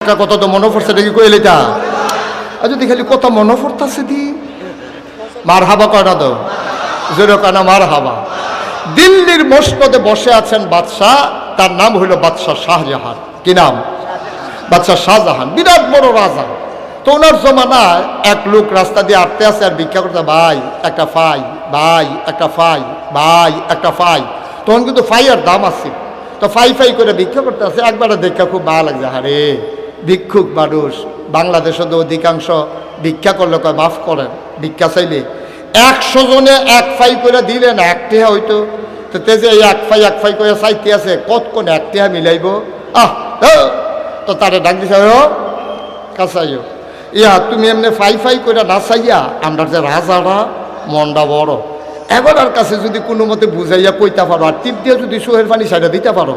কত তো মনে পড়ছে দেখি কইলে তা যদি খালি কত মনে পড়তেছে দি মার হাবা কয়টা তো জোরে কানা মার হাবা। দিল্লির মসনদে বসে আছেন বাদশাহ, তার নাম হইল বাদশাহ শাহজাহান। কি নাম? বাদশাহ শাহজাহান, বিরাট বড় রাজা। তো ওনার জমানায় এক লোক রাস্তা দিয়ে আটতে আছে আর ভিক্ষা করতে, ভাই একটা ফাই, ভাই একটা ফাই, ভাই একটা ফাই। তখন কিন্তু ফাইয়ের দাম আছে, তো ফাই ফাই করে ভিক্ষা করতে আছে। একবারে দেখা খুব ভালো লাগছে, আরে ভিক্ষুক মানুষ। বাংলাদেশে তো অধিকাংশ ভিক্ষা করলে কয় মাফ করেন, ভিক্ষা চাইলে 100 জনে এক ফাই করে দিলে না একটিহা হইতো। তো তে যে এক ফাই করে চাইতে আছে, কতক্ষণ একটিহা মিলাইব। তো তারে ডাক দিছে, কাছাইও ইয়া তুমি এমনি ফাই ফাই করে না চাইয়া আমরা যে রাজারা মনটা বড়, এবারের কাছে যদি কোনো মতে বুঝাইয়া কইতে পারো আর টিপ দিয়ে যদি সোহের পানি সাইডা দিতে পারো,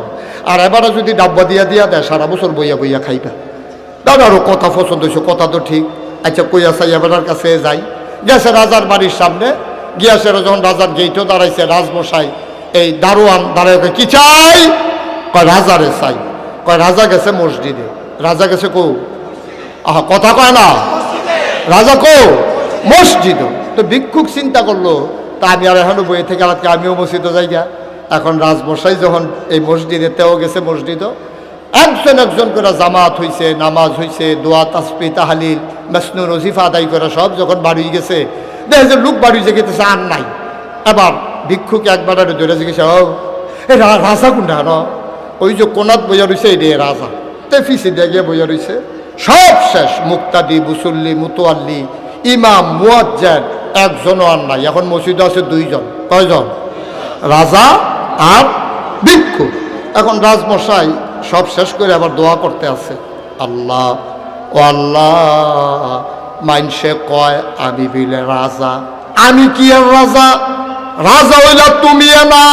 আর এবারে যদি ডাব্বা দিয়া দেয় সারা বছর বইয়া বইয়া খাইবা। দাদারও কথা পছন্দ হয়েছে, কথা তো ঠিক। আচ্ছা কইয়া চাই এবারের কাছে যাই। গেছে রাজার বাড়ির সামনে, গিয়াছে যখন রাজার গেইটও দাঁড়াইছে, রাজমশাই এই দারোয়ান দাঁড়াই, কি চাই? কয় রাজারে চাই। কয় রাজা গেছে মসজিদে। রাজা গেছে কো? আহা কথা কয় না, রাজা কো? মসজিদ। তো ভিক্ষুক চিন্তা করলো, তা আমি আর এখনো বইয়ে থেকে আজকে আমিও মসজিদে যাই গা। এখন রাজমশাই যখন এই মসজিদে, তেও গেছে মসজিদও, একজন করে জামাত হইছে, নামাজ হইছে, দোয়া তাসবিহ তাহলিল মাসনু ওজিফা আদায় করে সব যখন বাড়ি গেছে, দেখে যে লোক বাড়ি গেছে আর নাই। এবার ভিক্ষুক একবার ধরে জিজ্ঞেস, ও এই রাজা কোনটা? ওই যে কোনাত বইয়া রয়েছে, এই রে রাজা। তে ফিসি দিয়ে গিয়ে বইয়া রয়েছে। সব শেষ, মুক্তাদি, মুসল্লি, মুতোয়াল্লি, ইমাম, মুয়াজ্জিন একজনও আর নাই। এখন মসজিদে আছে 2 জন। কয়জন? রাজা আর ভিক্ষুক। এখন রাজমশাই সব শেষ করে আবার দোয়া করতে আছে, আল্লাহ ও আল্লাহ, মাইনসে কয় আমি বিলে রাজা, আমি কি আর রাজা? রাজা হইলা তুমি না,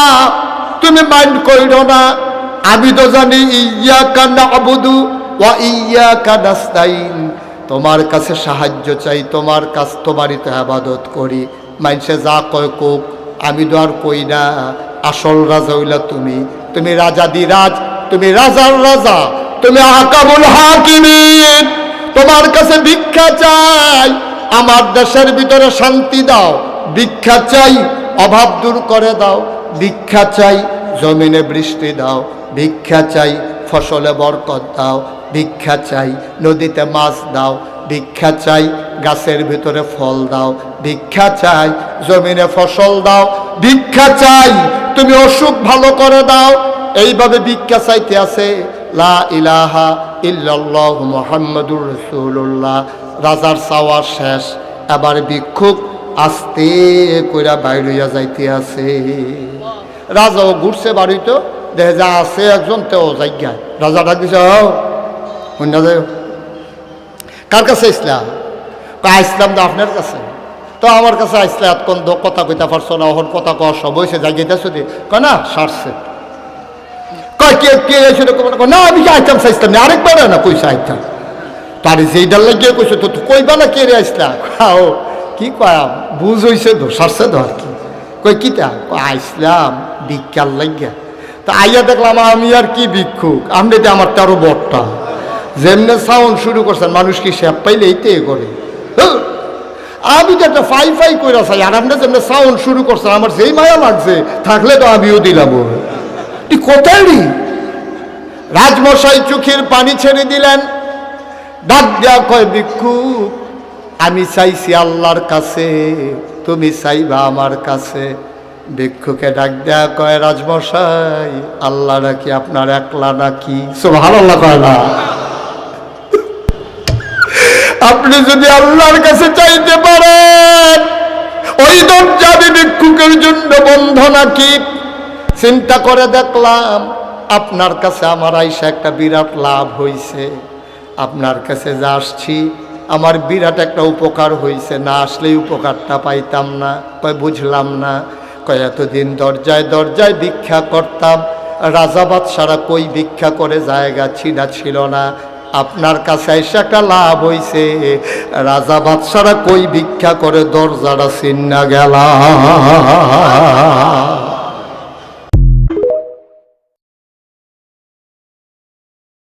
তুমি মাইন্ড কইরো না। আমি তো জানি ইয়াকা নাবুদু ওয়া ইয়াকা নাস্তাইন, তোমার কাছে সাহায্য চাই, তোমার কাছ তোমারই তো ইবাদত করি। মাইনসে যা কয় কোক, আমি তো আর কই না। আসল রাজা হইলা তুমি, তুমি রাজাদিরাজ, তুমি রাজার রাজা, তুমি আহকামুল হাকিমিন। তোমার কাছে ভিক্ষা চাই, আমার দেশের ভিতরে শান্তি দাও। ভিক্ষা চাই, অভাব দূর করে দাও। ভিক্ষা চাই, জমিনে বৃষ্টি দাও। ভিক্ষা চাই, ফসলে বরকত দাও। ভিক্ষা চাই, নদীতে মাছ দাও। ভিক্ষা চাই, গাছের ভিতরে ফল দাও। ভিক্ষা চাই, জমিনে ফসল দাও। ভিক্ষা চাই, তুমি অসুখ ভালো করে দাও। এইভাবে ভিক্ষা চাইতে আছে। লা ইলাহা ইল্লাল্লাহ মুহাম্মাদুর রাসূলুল্লাহ। রাজার চাওয়া শেষ, এবার ভিক্ষুক আস্তে কইরা বাইরে যাইতে আছে। রাজাও ঘুরছে বাড়িতে, দেখে যা আছে একজন, তেও জায়গায়। রাজা ডাক দিছে, শুনে যায়, কার কাছে ইসলাম? ইসলাম তো আপনার কাছে। তো আমার কাছে আসলে এতক্ষণ কথা কইতে পারছো না, ওর কথা কওয়ার সব হয়েছে, জায়গাইতেছো দি? কয় না, সারছে। কয় কে কে এসে না, আমি আইতাম চাইছিলাম না, আরেকবার না কইছে আইতাম। তার যেইটার লাগিয়ে কইছে, তো কইবা না কে রে আসলাম? ও কি কয়াম, বুঝ হইছে তো, সারছে তো আর কি। কই কিতা? আইসলাম ভিক্ষার লাগিয়া। তা আইয়া দেখলাম আমি আর কি ভিক্ষুক, আপনি তো আমার তারও বটটা। যেমনে সাউন্ড শুরু করছেন, মানুষ কি স্যাপ পাইলে এইতে করে? আমি তো একটা ফাই ফাই করে চাই, আর আপনি যেমনি সাউন্ড শুরু করছেন, আমার যেই মায়া লাগছে, থাকলে তো আমিও দিলাম। তুই কোথায়? রাজমশাই চোখের পানি ছেড়ে দিলেন, ডাক দেয়া কয়, ভিক্ষুক আমি চাইছি আল্লাহর কাছে, তুমি চাইবা আমার কাছে। ভিক্ষুকে ডাক দেয়া কয়, রাজমশাই আল্লাহ নাকি আপনার একলা নাকি? সুবহানাল্লাহ কয় না? আপনি যদি আল্লাহর কাছে চাইতে পারেন, ওই দরজা আমি ভিক্ষুকের জন্য বন্ধ নাকি? চিন্তা করে দেখলাম আপনার কাছে আমার আইসা একটা বিরাট লাভ হইছে। আপনার কাছে যা আসছি, আমার বিরাট একটা উপকার হইছে, না আসলেই উপকারটা পাইতাম না। কয় বুঝলাম না। কয় এতদিন দরজায় দরজায় ভিক্ষা করতাম, রাজা বাদশারা কই ভিক্ষা করে জায়গা ছিনা ছিল না। আপনার কাছে এসে একটা লাভ হইছে, রাজা বাদশারা কই ভিক্ষা করে দরজাটা ছিন্না গেল।